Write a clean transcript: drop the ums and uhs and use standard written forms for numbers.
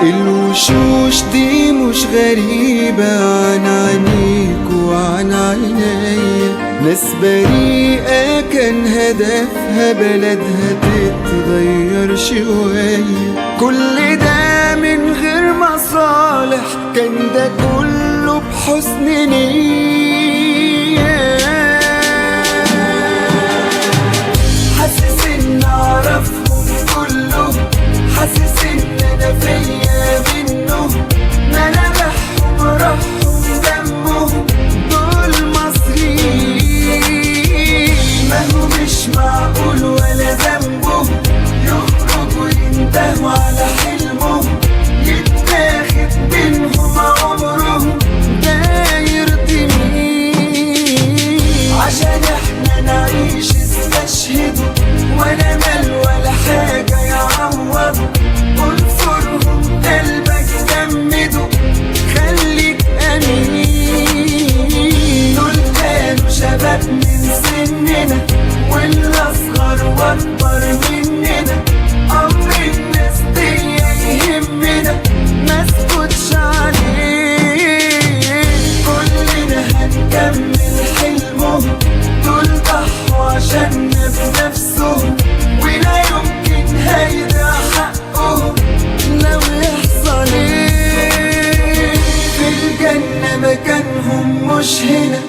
الوشوش دي مش غريبة عن عينيك وعن عينيا، ناس بريئة كان هدفها بلدها تتغير شوية. كل ده من غير مصالح، كان ده كله بحسن نية. حاسس ان اعرفهم كلهم، حاسس ان انا فيا منهم، ملامحهم روحهم دمهم دول مصريين. ما هو مش معقول ولا ذنبهم يخرجوا يندهوا على حلمهم، يتاخد منهم عمرهم ده يرضي مين؟ عشان احنا نعيش استشهدوا، ولا مال ولا حاجة يعوضوا. انصرهم قلبك جمدوا، خليك امين. دول كانوا شباب من سننا، والاصغر واكبر مننا. امر الناس دي يهمنا، مسكتش عليه. كلنا هنكمل حلمهم، دول ضحوا عشاننا بنفسهم، ولا يمكن هيدا حقهم لو يحصل ايه. في الجنة مكانهم مش هنا.